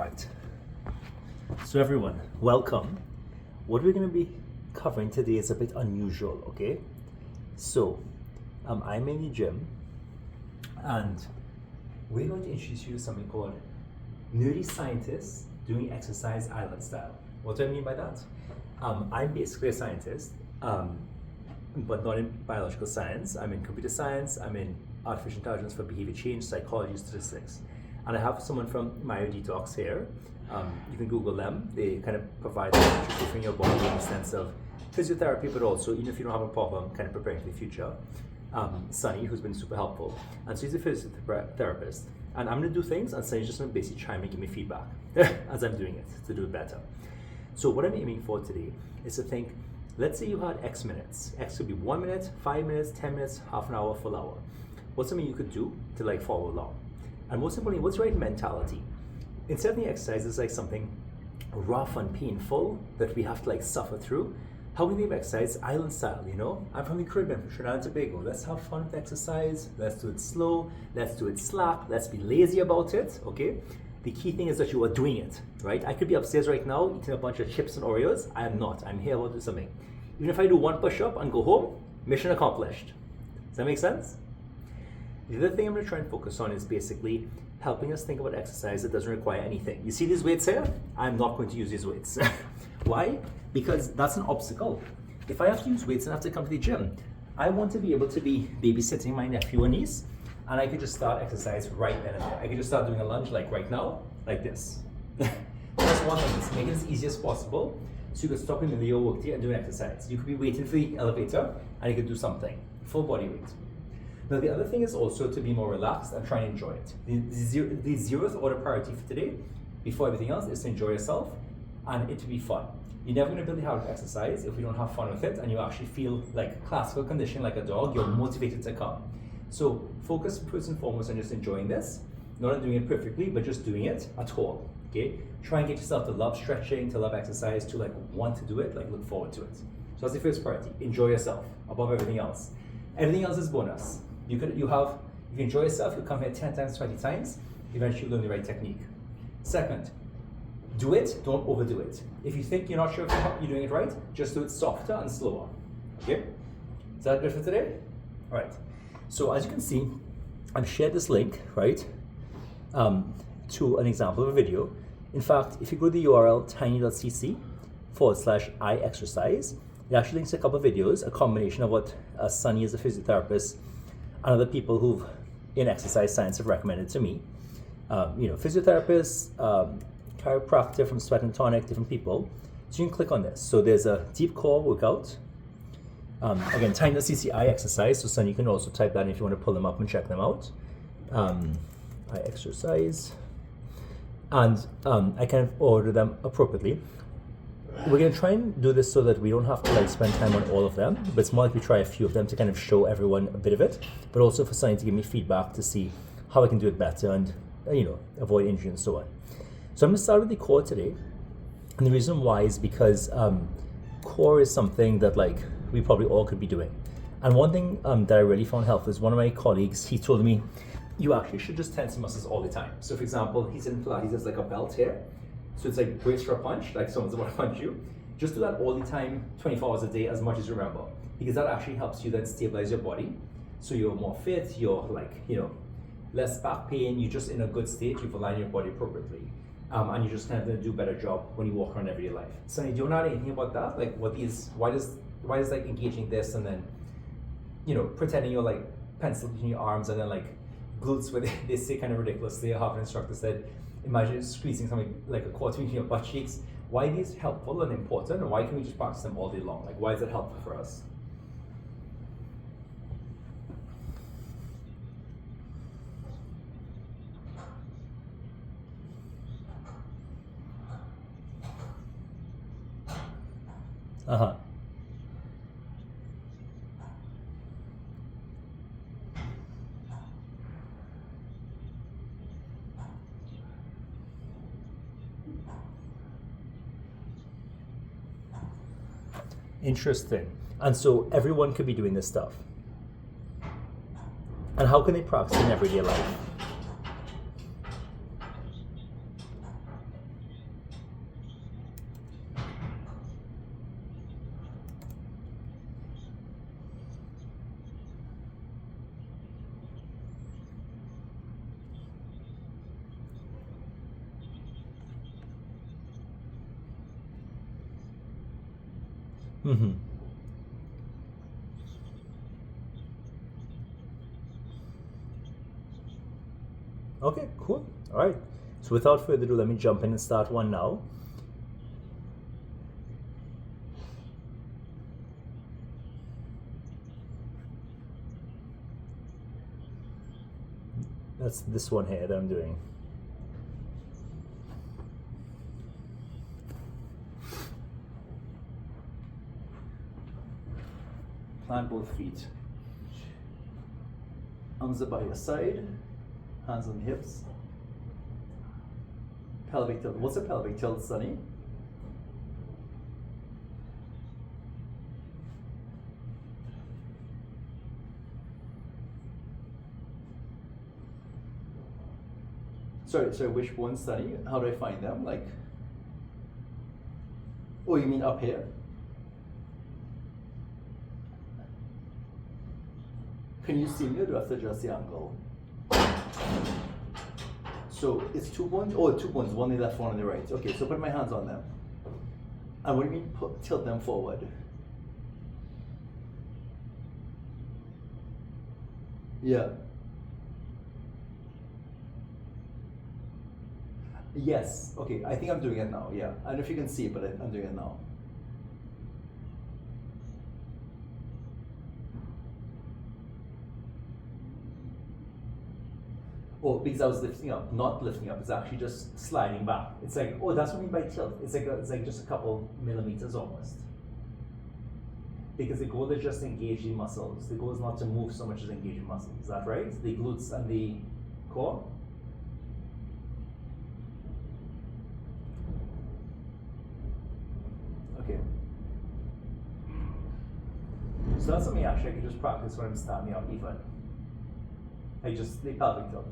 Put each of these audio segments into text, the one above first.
Right. So everyone, welcome. What we're going to be covering today is a bit unusual, okay? So, I'm in the gym, and we're going to introduce you to something called nerdy scientists doing exercise island style. What do I mean by that? I'm basically a scientist, but not in biological science. I'm in computer science, I'm in artificial intelligence for behavior change, psychology, statistics. And I have someone from Myo Detox here. You can Google them. They kind of provide nutrition in your body in the sense of physiotherapy, but also, even if you don't have a problem, kind of preparing for the future. Sunny, who's been super helpful. And so he's a physiotherapist. And I'm going to do things, and Sunny's just going to basically try and give me feedback as I'm doing it to do it better. So what I'm aiming for today is to think, let's say you had X minutes. X could be 1 minute, 5 minutes, 10 minutes, half an hour, full hour. What's something you could do to like follow along? And most importantly, what's the right mentality? Instead of the exercise is like something rough and painful that we have to like suffer through. How can we make exercise island style, you know? I'm from the Caribbean, from Trinidad and Tobago. Let's have fun with exercise. Let's do it slow. Let's do it slack. Let's be lazy about it, okay? The key thing is that you are doing it, right? I could be upstairs right now eating a bunch of chips and Oreos. I am not. I'm here to do something. Even if I do one push-up and go home, mission accomplished. Does that make sense? The other thing I'm going to try and focus on is basically helping us think about exercise that doesn't require anything. You see these weights here? I'm not going to use these weights. Why? Because that's an obstacle. If I have to use weights and I have to come to the gym, I want to be able to be babysitting my nephew or niece, and I could just start exercise right then and there. I could just start doing a lunge like right now, like this. That's one thing, it's making it as easy as possible, so you could stop in the middle of your workday and do an exercise. You could be waiting for the elevator, and you could do something, full body weight. Now the other thing is also to be more relaxed and try and enjoy it. The zeroth order priority for today, before everything else, is to enjoy yourself and it to be fun. You're never going to build the habit of exercise if you don't have fun with it and you actually feel like classical conditioning like a dog, you're motivated to come. So focus first and foremost on just enjoying this, not on doing it perfectly, but just doing it at all, okay? Try and get yourself to love stretching, to love exercise, to like want to do it, like look forward to it. So that's the first priority, enjoy yourself above everything else. Everything else is bonus. If you enjoy yourself, you'll come here 10 times, 20 times, eventually you'll learn the right technique. Second, do it, don't overdo it. If you think you're not sure if you're doing it right, just do it softer and slower, okay? Is that good for today? All right, so as you can see, I've shared this link, right, to an example of a video. In fact, if you go to the URL tiny.cc /iexercise, it actually links to a couple of videos, a combination of what Sunny is a physiotherapist and other people who've in exercise science have recommended to me. Physiotherapists, chiropractor from Sweat and Tonic, different people. So you can click on this. So there's a deep core workout. Again, tiny.cc iexercise. So Sunny, you can also type that in if you want to pull them up and check them out. iexercise. And I kind of order them appropriately. We're going to try and do this so that we don't have to like spend time on all of them, but it's more like we try a few of them to kind of show everyone a bit of it, but also for Sunny to give me feedback to see how I can do it better and avoid injury and so on. So I'm going to start with the core today, and the reason why is because core is something that like we probably all could be doing. And one thing that I really found helpful is one of my colleagues, he told me, you actually should just tense your muscles all the time. So for example, he's in Pilates, there's like a belt here. So it's like brace for a punch, like someone's about to punch you. Just do that all the time, 24 hours a day, as much as you remember. Because that actually helps you then stabilize your body. So you're more fit, you're like, less back pain, you're just in a good state, you've aligned your body appropriately. And you're just kind of gonna do a better job when you walk around everyday life. Sunny, do you know anything about that? Like why does like engaging this and then, pretending you're like pencil between your arms and then like glutes where they say kind of ridiculously, I have an instructor said, imagine squeezing something like a quarter between your butt cheeks. Why are these helpful and important, and why can we just practice them all day long? Like, why is it helpful for us? Uh-huh. Interesting. And so everyone could be doing this stuff. And how can they practice in everyday life? Mm-hmm. Okay, cool. All right. So without further ado, let me jump in and start one now. That's this one here that I'm doing. Plant both feet. Arms are by your side, hands on the hips. Pelvic tilt. What's a pelvic tilt, Sunny? Sorry, which one, Sunny? How do I find them? Like, oh, you mean up here? Can you see me or do I have to adjust the angle? So it's 2 bones? Oh, 2 bones, one on the left, one on the right. Okay, so put my hands on them. And what do you mean tilt them forward? Yeah. Yes, okay, I think I'm doing it now, yeah. I don't know if you can see it, but I'm doing it now. Oh, because I was lifting up, not lifting up, it's actually just sliding back. It's like, oh, that's what I mean by tilt. It's like just a couple millimeters almost. Because the goal is just to engage the muscles. The goal is not to move so much as engage the muscles. Is that right? The glutes and the core? Okay. So that's something actually I could just practice when I'm standing up even. I just, the pelvic tilt.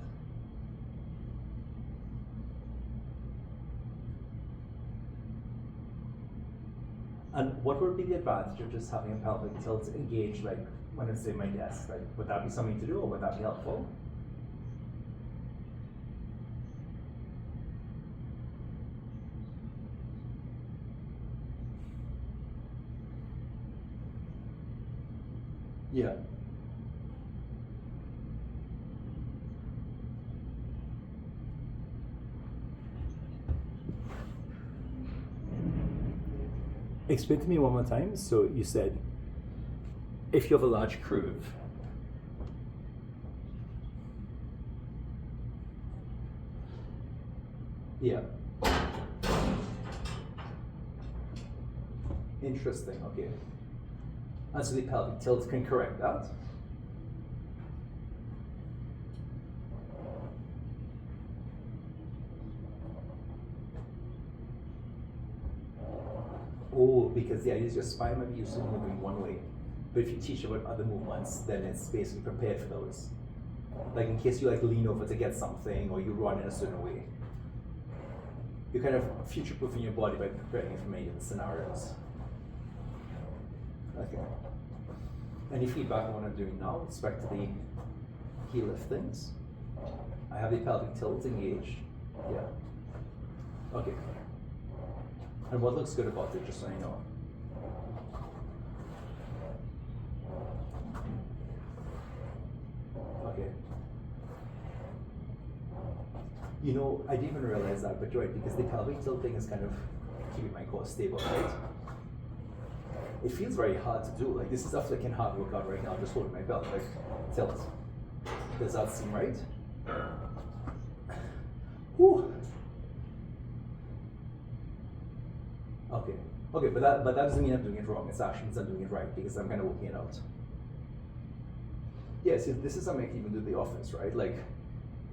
And what would be the advantage of just having a pelvic tilt engaged, like when I say my desk? Like, would that be something to do, or would that be helpful? Yeah. Explain to me one more time. So you said, if you have a large curve, yeah. Interesting, okay. And so the pelvic tilt can correct that. Oh, because the idea is your spine might be used to moving one way. But if you teach about other movements, then it's basically prepared for those. Like in case you like lean over to get something or you run in a certain way. You're kind of future-proofing your body by preparing it for many different scenarios. Okay. Any feedback on what I'm doing now with respect to the heel liftings? I have the pelvic tilt engaged. Yeah. Okay. And what looks good about it, just so you know? Okay. You know, I didn't even realize that, but you're right, because the pelvic tilt thing is kind of keeping my core stable, right? It feels very hard to do. Like, this is after I can hard work out right now, just holding my pelvic tilt. Does that seem right? Whew. Okay, but that doesn't mean I'm doing it wrong. It actually means I'm doing it right because I'm kind of working it out. Yeah, see, this is something I can even do in the office, right? Like,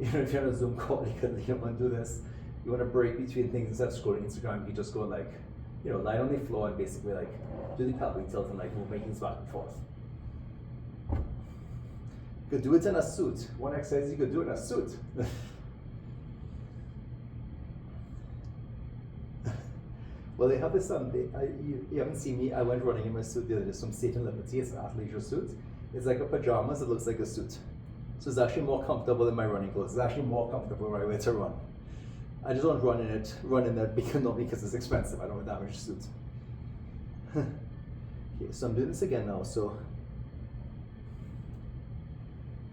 if you're on a Zoom call, you don't want to do this. You want to break between things instead of scrolling Instagram. You just go like, lie on the floor and basically like do the pelvic tilt and like move my heels back and forth. You could do it in a suit. One exercise you could do in a suit. Well, they have this, you haven't seen me, I went running in my suit the other day, some State and Liberty, it's an athleisure suit. It's like a pajamas, it looks like a suit. So it's actually more comfortable than my running clothes. It's actually more comfortable when I wear to run. I just don't run in it because it's expensive, I don't want to damage the suit. Okay, so I'm doing this again now. So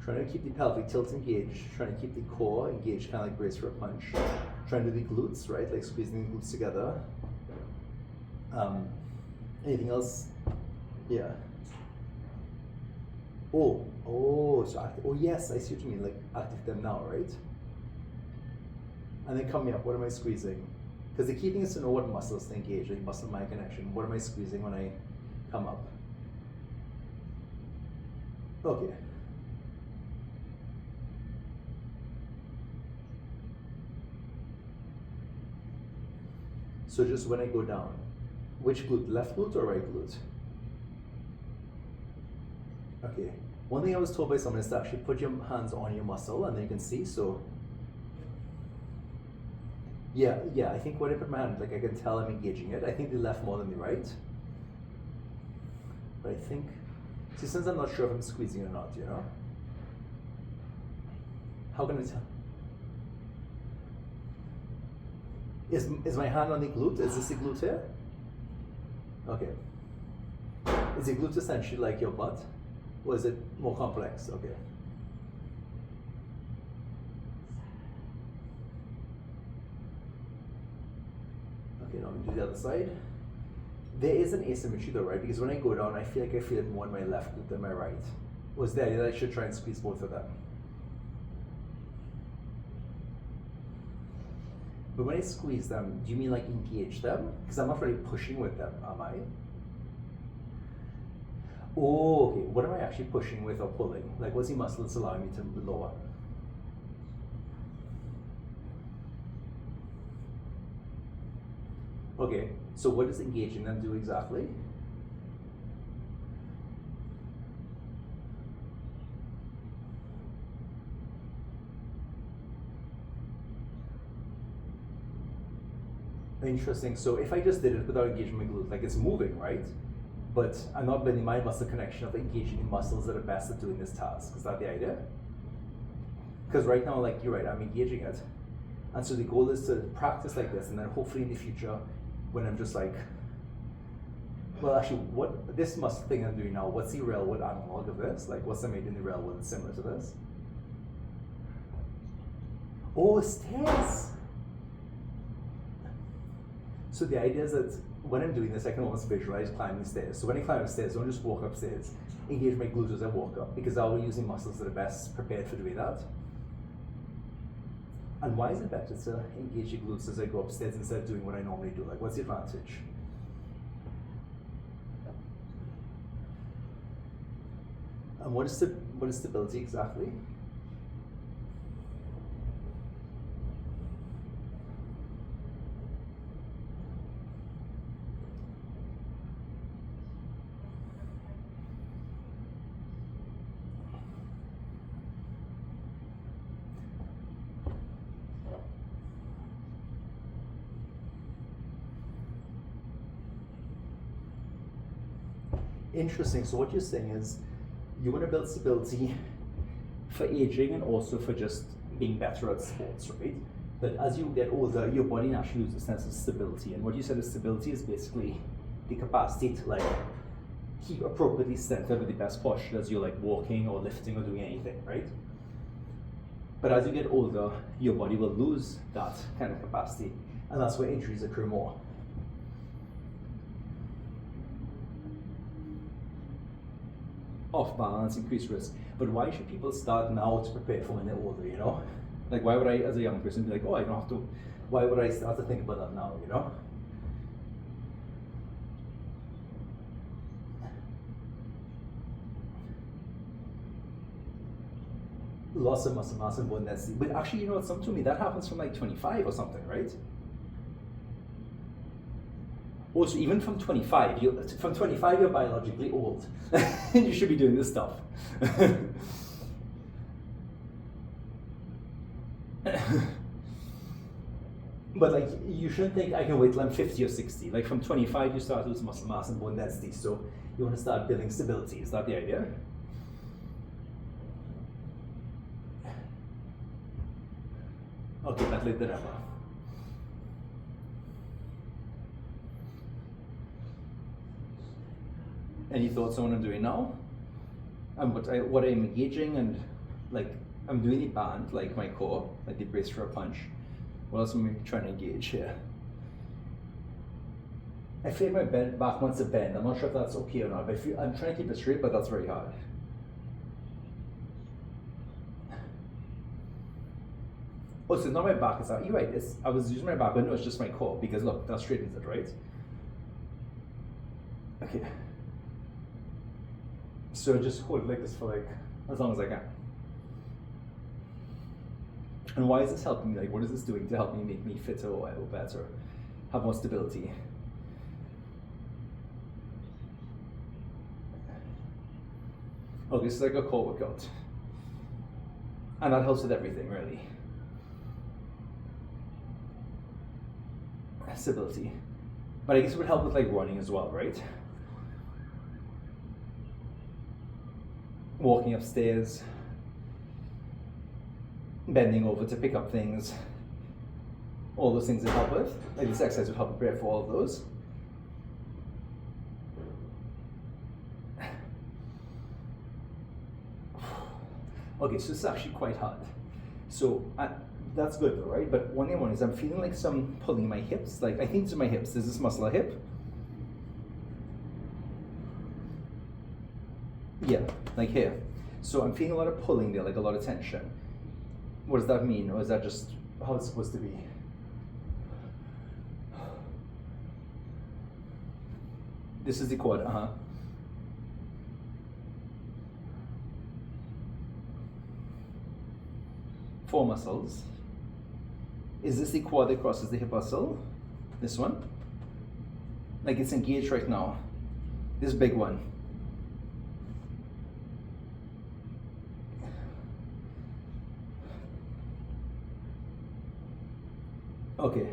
trying to keep the pelvic tilt engaged, trying to keep the core engaged, kind of like brace for a punch. Trying to do the glutes, right? Like squeezing the glutes together. Anything else? Yeah. So yes, I see what you mean, like active them now, right? And then coming up, what am I squeezing? Because the key thing is to know what muscles to engage, like muscle-mind connection. What am I squeezing when I come up? Okay. So just when I go down, which glute, left glute or right glute? Okay. One thing I was told by someone is to actually put your hands on your muscle and then you can see, so. Yeah, I think when I put my hand, like I can tell I'm engaging it. I think the left more than the right. But I think, see, since I'm not sure if I'm squeezing or not, you know? How can I tell? Is my hand on the glute? Is this the glute here? Okay. Is the glute essentially like your butt? Or is it more complex? Okay. Okay, now we do the other side. There is an asymmetry though, right? Because when I go down, I feel like I feel it more in my left glute than my right. Was the idea that I should try and squeeze both of them? But when I squeeze them, do you mean like engage them? Because I'm not really pushing with them, am I? Oh, okay. What am I actually pushing with or pulling? Like, what's the muscle that's allowing me to lower? Okay, so what does engaging them do exactly? Interesting. So if I just did it without engaging my glutes, like it's moving, right? But I'm not building my muscle connection of engaging the muscles that are best at doing this task. Is that the idea? Because right now, like you're right, I'm engaging it. And so the goal is to practice like this, and then hopefully in the future, when I'm just like, well, actually, what this muscle thing I'm doing now, what's the railwood analog of this? Like, what's the made in the railwood that's similar to this? Oh, stairs. So the idea is that when I'm doing this, I can almost visualize climbing stairs. So when I climb upstairs, don't just walk upstairs. Engage my glutes as I walk up, because I'll be using muscles that are best prepared for doing that. And why is it better to engage your glutes as I go upstairs instead of doing what I normally do? Like, what's the advantage? And what is stability exactly? Interesting. So what you're saying is you want to build stability for aging and also for just being better at sports, right? But as you get older, your body naturally loses a sense of stability. And what you said is stability is basically the capacity to like keep appropriately centered with the best posture as you're like walking or lifting or doing anything, right? But as you get older, your body will lose that kind of capacity. And that's where injuries occur more. Off balance, increased risk. But why should people start now to prepare for when they're older, you know? Like, why would I, as a young person, be like, oh, I don't have to, why would I start to think about that now, you know? Loss of muscle mass and bone density. But actually, you know what, some to me, that happens from like 25 or something, right? Also, even from 25, you're biologically old. You should be doing this stuff. But like, you shouldn't think I can wait till I'm 50 or 60. Like from 25, you start to lose muscle mass and bone density. So you want to start building stability. Is that the idea? Okay, that led the dilemma. Any thoughts on what I'm doing now? And what I'm engaging, and like I'm doing the band, like my core, like the brace for a punch. What else am I trying to engage here? I feel like my back wants to bend. I'm not sure if that's okay or not, but I'm trying to keep it straight, but that's very hard. Oh, so it's not my back, it's not, you're right, I was using my back, but no, it's just my core, because look, that straightens it, right? Okay. So just hold it like this for like, as long as I can. And why is this helping me? Like, what is this doing to help me make me fitter or better, have more stability? Okay, this is like a core workout. And that helps with everything, really. Stability. But I guess it would help with like running as well, right? Walking upstairs, bending over to pick up things, all those things that help with. Like this exercise would help prepare for all of those. Okay, so this is actually quite hard. So that's good though, right? But one thing I want is I'm feeling like some pulling my hips. Like I think these are my hips. Is this muscle a hip? Yeah, like here. So I'm feeling a lot of pulling there, like a lot of tension. What does that mean? Or is that just how it's supposed to be? This is the quad, Four muscles. Is this the quad that crosses the hip muscle? This one? Like it's engaged right now. This big one. Okay.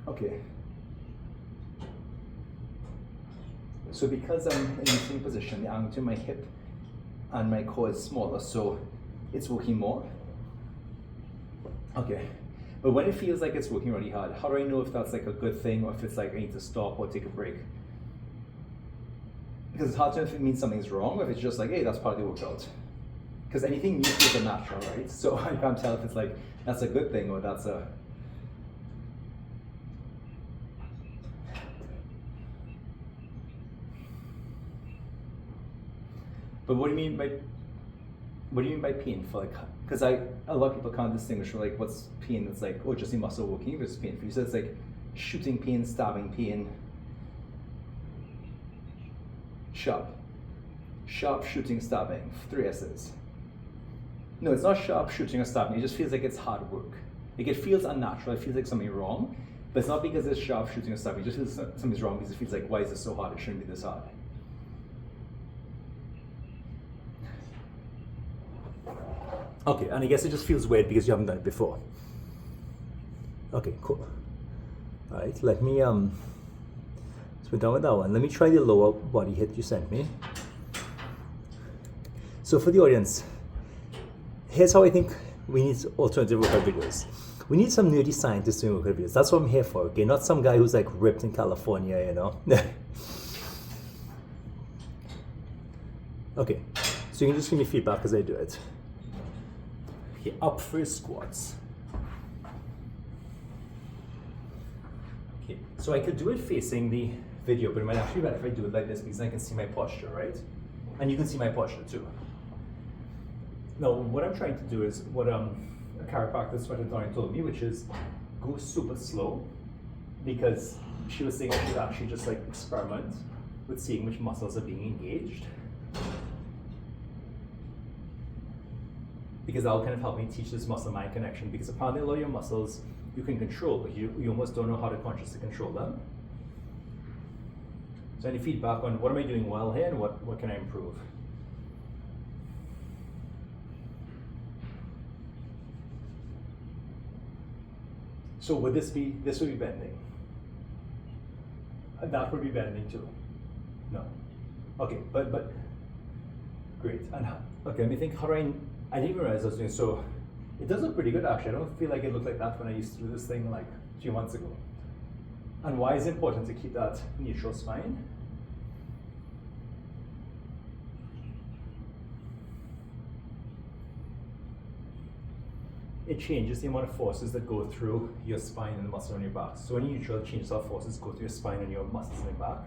Okay. So because I'm in the same position, the angle between my hip and my core is smaller, so it's working more. Okay. But when it feels like it's working really hard, how do I know if that's like a good thing or if it's like I need to stop or take a break? Because it's hard to know if it means something's wrong or if it's just like, hey, that's part of the workout. Because anything new feels unnatural, right? So I can't tell if it's like, that's a good thing or that's a... But what do you mean by painful? Like, because a lot of people can't distinguish like what's pain that's like, oh, just the muscle working versus pain. For you, so it's like shooting pain, stabbing pain, sharp, shooting, stabbing, 3 S's. No, it's not sharp, shooting, or stabbing. It just feels like it's hard work. Like it feels unnatural. It feels like something wrong, but it's not because it's sharp, shooting, or stabbing. It just feels something's wrong because it feels like, why is this so hard? It shouldn't be this hard. Okay, and I guess it just feels weird because you haven't done it before. Okay, cool. All right, let me, so we're done with that one. Let me try the lower body hit you sent me. So for the audience, here's how I think we need alternative workout videos. We need some nerdy scientists doing workout videos. That's what I'm here for, okay? Not some guy who's like ripped in California, you know? Okay, so you can just give me feedback as I do it. Okay, up for squats. Okay, so I could do it facing the video, but it might actually be better if I do it like this because I can see my posture, right? And you can see my posture too. Now, what I'm trying to do is what a chiropractor Sweatadorian told me, which is go super slow, because she was saying I should actually just like experiment with seeing which muscles are being engaged. Because that will kind of help me teach this muscle-mind connection, because apparently a lot of your muscles you can control, but you almost don't know how to consciously control them. So any feedback on what am I doing well here and what can I improve? So would this would be bending? And that would be bending too? No. Okay, but great. And okay, let me think, how do I didn't even realize I was doing, so It does look pretty good actually. I don't feel like it looked like that when I used to do this thing like a few months ago. And why is it important to keep that neutral spine? It changes the amount of forces that go through your spine and the muscle on your back. So when you neutral, it changes how forces go through your spine and your muscles in your back.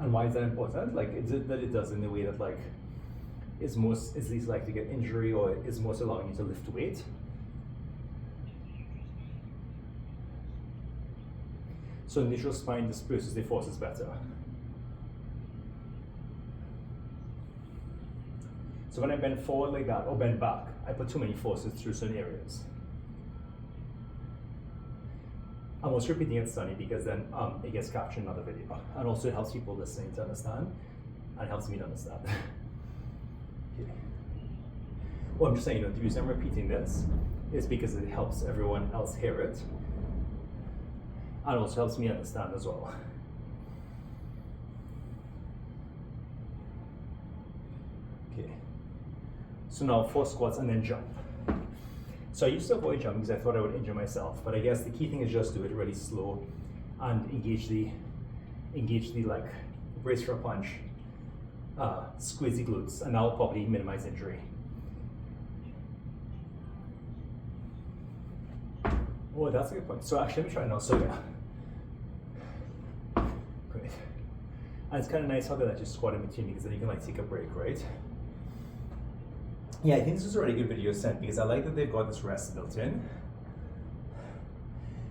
And why is that important? Like, is it that it does in the way that like is least likely to get injury, or is most allowing you to lift weight? So neutral spine disperses the forces better. So when I bend forward like that or bend back, I put too many forces through certain areas. I'm also repeating it, Sunny, because then it gets captured in another video. And also it helps people listening to understand, and it helps me to understand. Okay. Well, I'm just saying, the reason I'm repeating this is because it helps everyone else hear it, and also helps me understand as well. Okay. So now 4 squats and then jump. So I used to avoid jumping because I thought I would injure myself, but I guess the key thing is just do it really slow and engage the like brace for a punch, squeeze the glutes, and that will probably minimize injury. Oh, that's a good point. So actually, let me try now. So yeah, great. And it's kind of nice how they let you squat in between, because then you can like take a break, right? Yeah, I think this is a really good video sent, because I like that they've got this rest built in.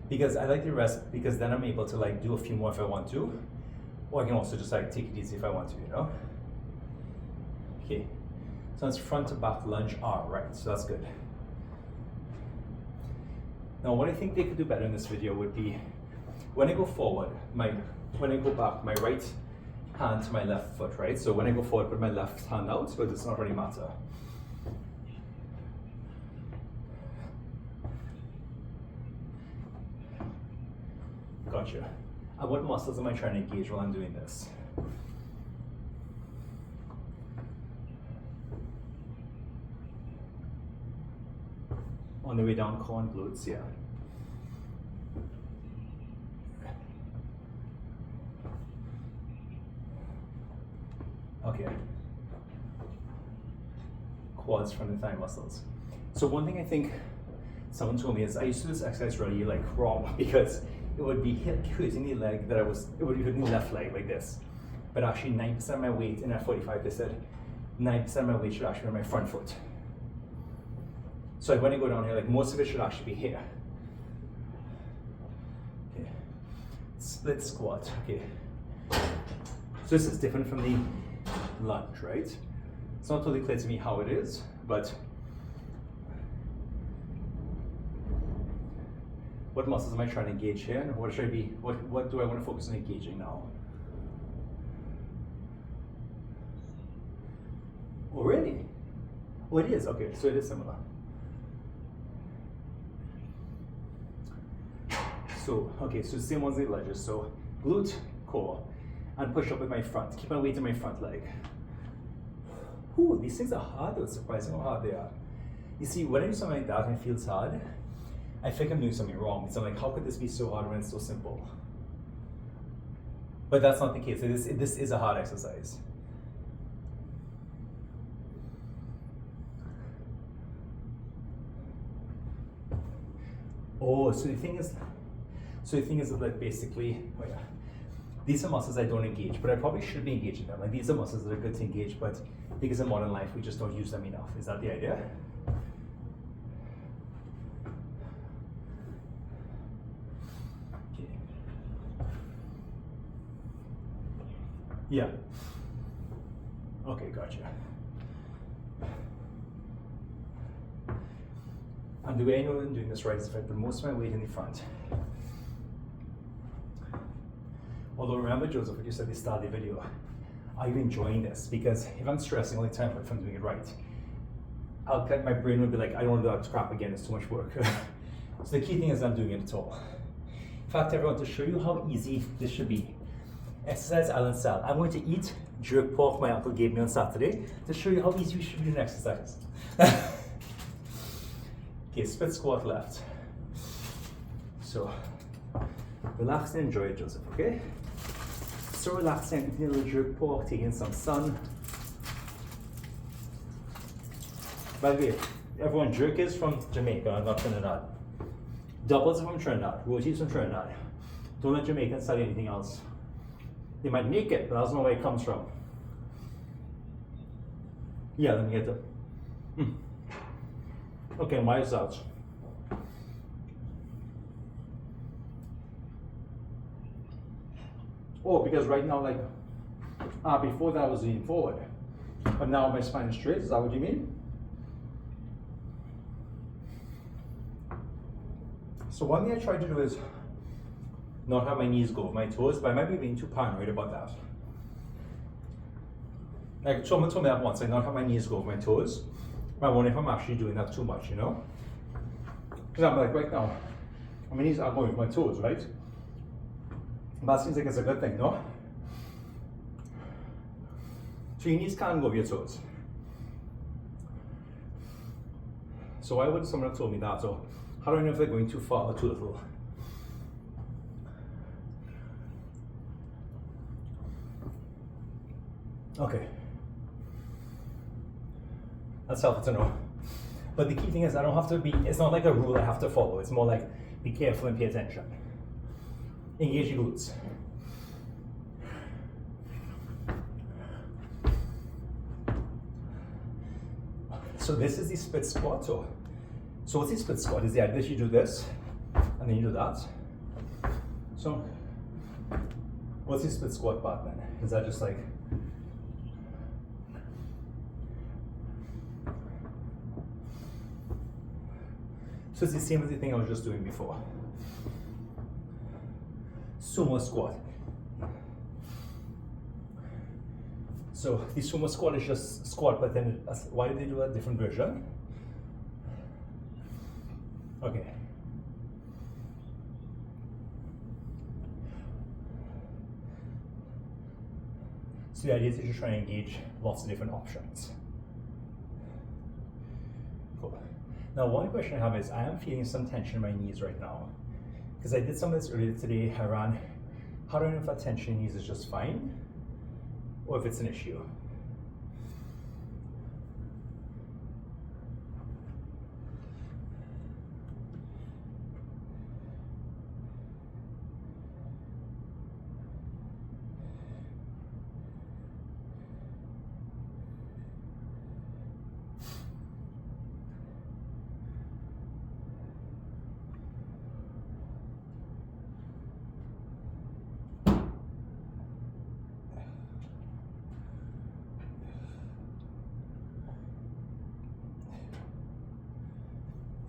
Because I like the rest because then I'm able to like do a few more if I want to, or I can also just like take it easy if I want to, Okay, so it's front to back lunge R, right? So that's good. Now, what I think they could do better in this video would be when I go forward, when I go back, my right hand to my left foot, right? So when I go forward, put my left hand out, but it does not really matter. Gotcha. And what muscles am I trying to engage while I'm doing this? On the way down, core and glutes, yeah. Okay. Quads from the thigh muscles. So one thing I think someone told me is I used to do this exercise really like wrong, because it would be hitting the leg it would be hitting the left leg like this. But actually 9% of my weight in that 45, they said 9% of my weight should actually be on my front foot. So when I go down here, like most of it should actually be here. Okay. Split squat, okay. So this is different from the lunge, right? It's not totally clear to me how it is, but what muscles am I trying to engage here? And what should I be, what do I want to focus on engaging now? Oh, really? Oh, it is, okay, so it is similar. So, okay, so same ones as the lunges. So glute, core, and push up with my front. Keep my weight in my front leg. Ooh, these things are hard though. It's surprising how hard they are. You see, when I do something like that and it feels hard, I think I'm doing something wrong. So I'm like, how could this be so hard when it's so simple? But that's not the case. This is a hard exercise. Oh, so the thing is that basically, oh yeah, these are muscles I don't engage, but I probably should be engaging them. Like these are muscles that are good to engage, but because in modern life we just don't use them enough. Is that the idea? Okay. Yeah. Okay, gotcha. And the way I know I'm doing this right is if I put most of my weight in the front. Although remember, Joseph, what you said at the start of the video, are you enjoying this? Because if I'm stressing all the time if I'm doing it right, my brain would be like, I don't want to do that crap again, it's too much work. So the key thing is I'm doing it at all. In fact, everyone, to show you how easy this should be, Exercise Island style. I'm going to eat jerk pork my uncle gave me on Saturday to show you how easy we should be doing exercise. Okay, split squat left. So, relax and enjoy it, Joseph, okay? So relaxing, eating a little jerk pork, taking some sun. By the way, everyone, jerk is from Jamaica, not Trinidad. Doubles are from Trinidad, rotis from Trinidad. Don't let Jamaicans tell you anything else. They might make it, but I don't know where it comes from. Yeah, let me get them. Okay, why is that? Oh, because right now, like, before that I was leaning forward, but now my spine is straight. Is that what you mean? So one thing I try to do is not have my knees go over my toes, but I might be being too paranoid about that. Like someone told me that once, like not have my knees go over my toes. But I wonder if I'm actually doing that too much, you know? Because I'm like, right now, my knees are going over my toes, right? That seems like it's a good thing, no? So your knees can't go over your toes. So why would someone have told me that? So how do I know if they're going too far or too little? Okay. That's helpful to know. But the key thing is I don't have to be, it's not like a rule I have to follow. It's more like be careful and pay attention. Engage your glutes. So this is the split squat. So what's the split squat? Is the idea that you do this and then you do that. So what's the split squat part then? Is that just like so it's the same as the thing I was just doing before. Sumo squat. So the sumo squat is just squat, but then why did they do a different version? Okay. So the idea is that you're trying to engage lots of different options. Cool. Now one question I have is I am feeling some tension in my knees right now. Because I did some of this earlier today, I ran. How do I know if that tension in knees is just fine or if it's an issue?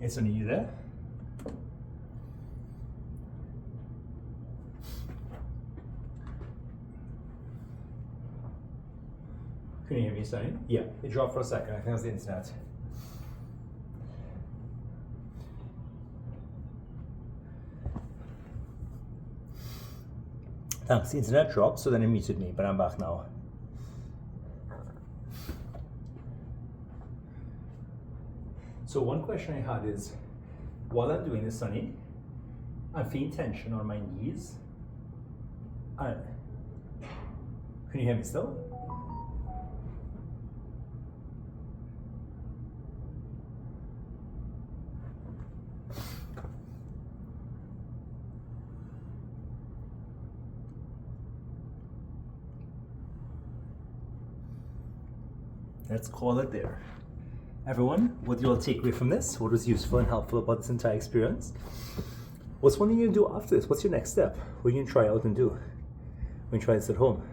It's on you there. Can you hear me, Sonny? Yeah, it dropped for a second. I think that's the internet. Thanks, the internet dropped, so then it muted me, but I'm back now. So one question I had is, while I'm doing this, Sonny, I'm feeling tension on my knees. Can you hear me still? Let's call it there. Everyone, what do you all take away from this? What was useful and helpful about this entire experience? What's one thing you're going to do after this? What's your next step? What are you going to try out and do when you try this at home?